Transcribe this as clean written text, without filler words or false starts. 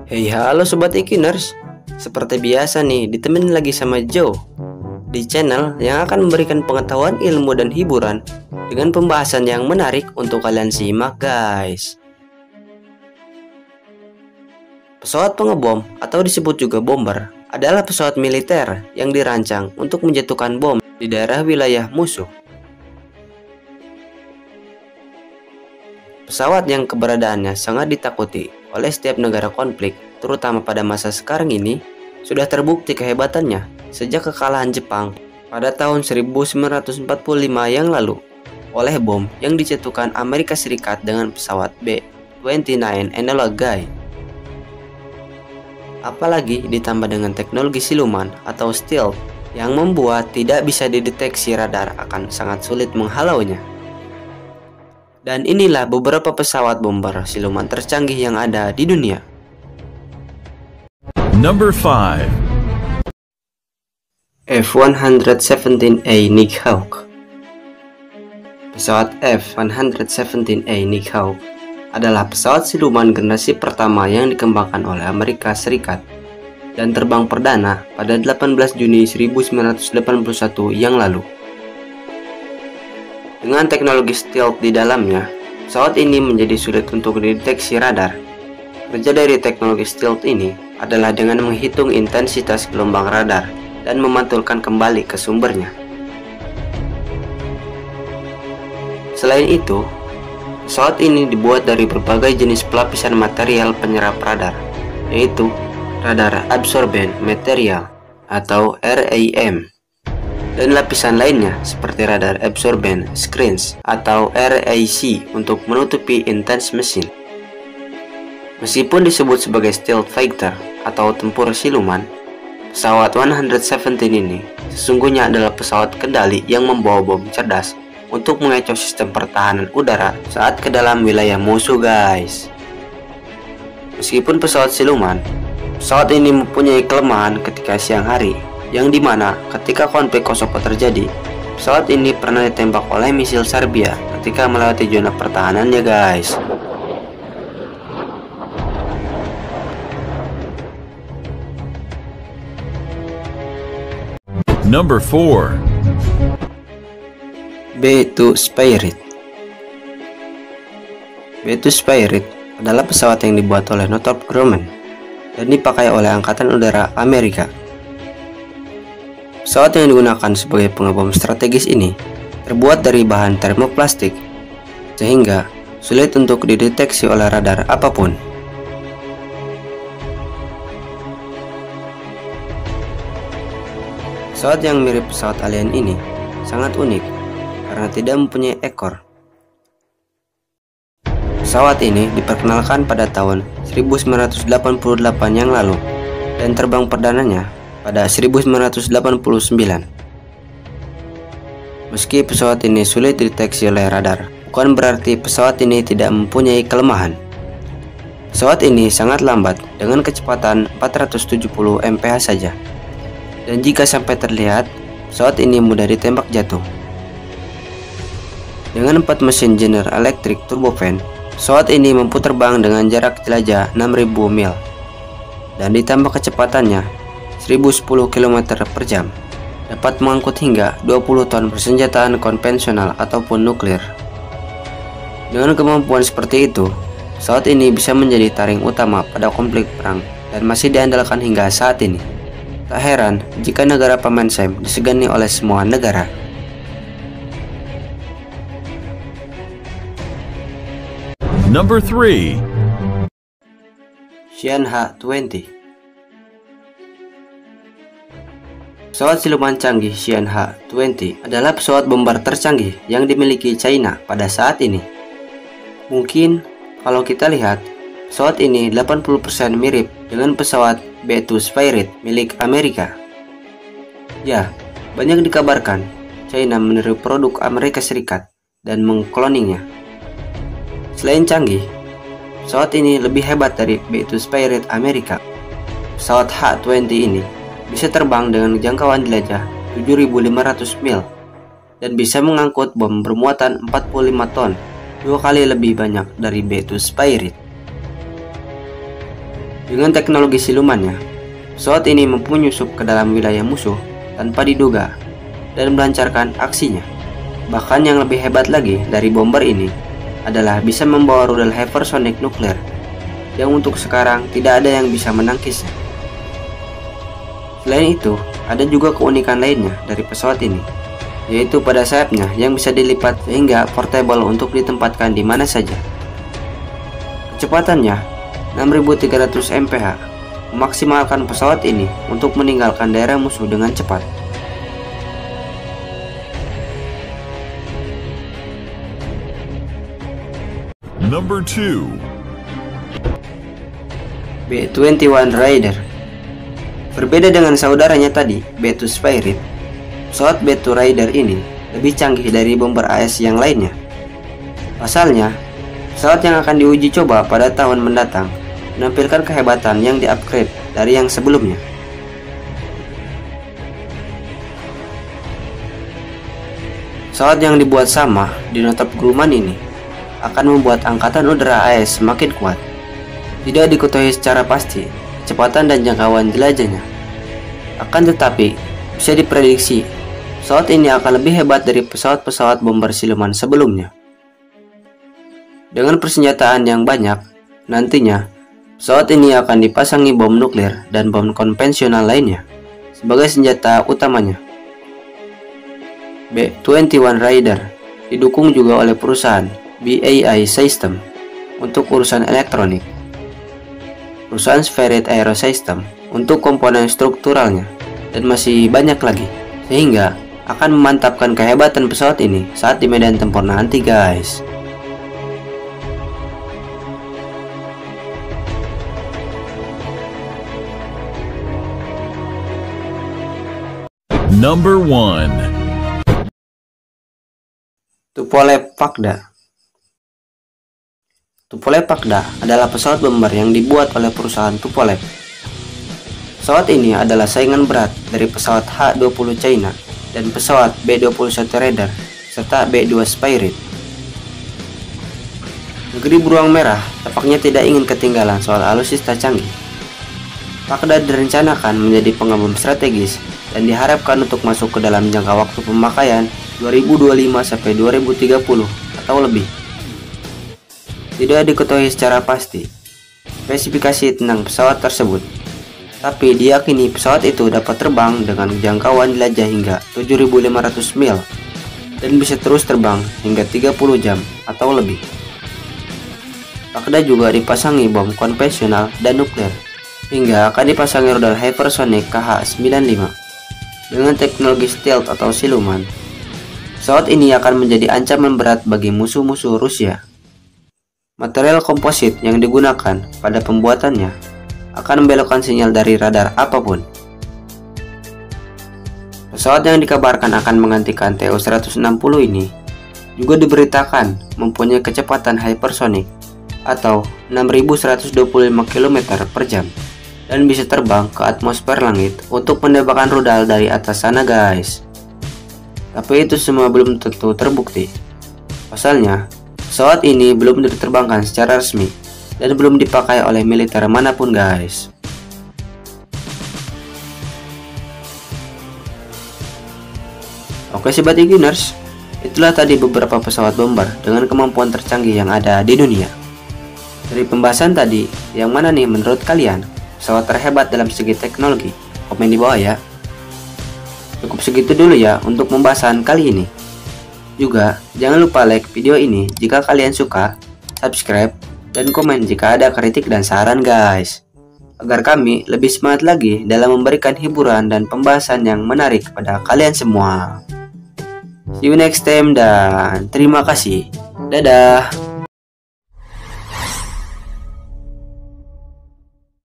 Hey halo Sobat Ikiners. Seperti biasa nih, ditemenin lagi sama Joe di channel yang akan memberikan pengetahuan, ilmu, dan hiburan dengan pembahasan yang menarik untuk kalian simak guys. Pesawat pengebom atau disebut juga bomber adalah pesawat militer yang dirancang untuk menjatuhkan bom di daerah wilayah musuh. Pesawat yang keberadaannya sangat ditakuti oleh setiap negara konflik, terutama pada masa sekarang ini, sudah terbukti kehebatannya sejak kekalahan Jepang pada tahun 1945 yang lalu oleh bom yang dijatuhkan Amerika Serikat dengan pesawat B-29 Enola Gay. Apalagi ditambah dengan teknologi siluman atau stealth yang membuat tidak bisa dideteksi radar akan sangat sulit menghalaunya. Dan inilah beberapa pesawat bomber siluman tercanggih yang ada di dunia. Number 5. F-117A Nighthawk. Pesawat F-117A Nighthawk adalah pesawat siluman generasi pertama yang dikembangkan oleh Amerika Serikat dan terbang perdana pada 18 Juni 1981 yang lalu. Dengan teknologi stealth di dalamnya, pesawat ini menjadi sulit untuk dideteksi radar. Kerja dari teknologi stealth ini adalah dengan menghitung intensitas gelombang radar dan memantulkan kembali ke sumbernya. Selain itu, pesawat ini dibuat dari berbagai jenis pelapisan material penyerap radar, yaitu radar absorbent material atau RAM, dan lapisan lainnya seperti radar absorbent screens atau RAC untuk menutupi intense mesin. Meskipun disebut sebagai stealth fighter atau tempur siluman, pesawat 117 ini sesungguhnya adalah pesawat kendali yang membawa bom cerdas untuk mengecoh sistem pertahanan udara saat ke dalam wilayah musuh guys. Meskipun pesawat siluman, pesawat ini mempunyai kelemahan ketika siang hari, yang dimana ketika konflik Kosovo terjadi, pesawat ini pernah ditembak oleh misil Serbia ketika melewati zona pertahanannya guys. Number 4. B-2 Spirit. B-2 Spirit adalah pesawat yang dibuat oleh Northrop Grumman dan dipakai oleh Angkatan Udara Amerika. Pesawat yang digunakan sebagai pengebom strategis ini terbuat dari bahan termoplastik, sehingga sulit untuk dideteksi oleh radar apapun. Pesawat yang mirip pesawat alien ini sangat unik karena tidak mempunyai ekor. Pesawat ini diperkenalkan pada tahun 1988 yang lalu dan terbang perdananya pada 1989. Meski pesawat ini sulit dideteksi oleh radar, bukan berarti pesawat ini tidak mempunyai kelemahan. Pesawat ini sangat lambat dengan kecepatan 470 mph saja. Dan jika sampai terlihat, pesawat ini mudah ditembak jatuh. Dengan 4 mesin General Electric turbofan, pesawat ini mampu terbang dengan jarak jelajah 6000 mil. Dan ditambah kecepatannya 1010 km per jam, dapat mengangkut hingga 20 ton persenjataan konvensional ataupun nuklir. Dengan kemampuan seperti itu, pesawat ini bisa menjadi taring utama pada konflik perang dan masih diandalkan hingga saat ini. Tak heran jika negara Paman Sam disegani oleh semua negara. Number 3. Xianha-20. Pesawat siluman canggih Xianha-20 adalah pesawat bomber tercanggih yang dimiliki China pada saat ini. Mungkin kalau kita lihat, pesawat ini 80% mirip dengan pesawat B-2 Spirit milik Amerika. Ya, banyak dikabarkan China meniru produk Amerika Serikat dan mengkloningnya. Selain canggih, pesawat ini lebih hebat dari B-2 Spirit Amerika. Pesawat H-20 ini bisa terbang dengan jangkauan jelajah 7.500 mil dan bisa mengangkut bom bermuatan 45 ton, 2 kali lebih banyak dari B-2 Spirit. Dengan teknologi silumannya, pesawat ini mampu menyusup ke dalam wilayah musuh tanpa diduga dan melancarkan aksinya. Bahkan yang lebih hebat lagi dari bomber ini adalah bisa membawa rudal hypersonic nuklir yang untuk sekarang tidak ada yang bisa menangkisnya. Selain itu, ada juga keunikan lainnya dari pesawat ini, yaitu pada sayapnya yang bisa dilipat sehingga portable untuk ditempatkan di mana saja. Kecepatannya 6300 mph memaksimalkan pesawat ini untuk meninggalkan daerah musuh dengan cepat. Number 2. B-21 Raider. Berbeda dengan saudaranya tadi, B-2 Spirit, pesawat B-2 Raider ini lebih canggih dari bomber AS yang lainnya. Pasalnya, pesawat yang akan diuji coba pada tahun mendatang menampilkan kehebatan yang di-upgrade dari yang sebelumnya. Pesawat yang dibuat sama di Northrop Grumman ini akan membuat angkatan udara AS semakin kuat. Tidak diketahui secara pasti kecepatan dan jangkauan jelajahnya. Akan tetapi, bisa diprediksi pesawat ini akan lebih hebat dari pesawat-pesawat bomber siluman sebelumnya. Dengan persenjataan yang banyak, nantinya pesawat ini akan dipasangi bom nuklir dan bom konvensional lainnya sebagai senjata utamanya. B-21 Raider didukung juga oleh perusahaan BAE System untuk urusan elektronik, perusahaan Spirit Aerosystem untuk komponen strukturalnya, dan masih banyak lagi, sehingga akan memantapkan kehebatan pesawat ini saat di medan tempur nanti, guys. Number 1. Tupolev Pagda. Tupolev Pagda adalah pesawat bomber yang dibuat oleh perusahaan Tupolev. Pesawat ini adalah saingan berat dari pesawat H-20 China dan pesawat B-21 Raider serta B-2 Spirit. Negeri Beruang Merah tampaknya tidak ingin ketinggalan soal alutsista canggih. Pagda direncanakan menjadi pengembang strategis dan diharapkan untuk masuk ke dalam jangka waktu pemakaian 2025 sampai 2030 atau lebih. Tidak diketahui secara pasti spesifikasi tentang pesawat tersebut, tapi diyakini pesawat itu dapat terbang dengan jangkauan jelajah hingga 7.500 mil dan bisa terus terbang hingga 30 jam atau lebih. Pagda juga dipasangi bom konvensional dan nuklir, hingga akan dipasangi rudal hypersonic KH-95. Dengan teknologi stealth atau siluman, pesawat ini akan menjadi ancaman berat bagi musuh-musuh Rusia. Material komposit yang digunakan pada pembuatannya akan membelokkan sinyal dari radar apapun. Pesawat yang dikabarkan akan menggantikan TU-160 ini juga diberitakan mempunyai kecepatan hypersonic atau 6.125 km per jam dan bisa terbang ke atmosfer langit untuk menembakkan rudal dari atas sana, guys. Tapi itu semua belum tentu terbukti. Pasalnya, pesawat ini belum diterbangkan secara resmi dan belum dipakai oleh militer manapun, guys. Oke sobat Iguners, itulah tadi beberapa pesawat bomber dengan kemampuan tercanggih yang ada di dunia. Dari pembahasan tadi, yang mana nih menurut kalian pesawat terhebat dalam segi teknologi? Komen di bawah ya. Cukup segitu dulu ya untuk pembahasan kali ini. Juga jangan lupa like video ini jika kalian suka, subscribe, dan komen jika ada kritik dan saran, guys, agar kami lebih semangat lagi dalam memberikan hiburan dan pembahasan yang menarik kepada kalian semua. See you next time dan terima kasih. Dadah.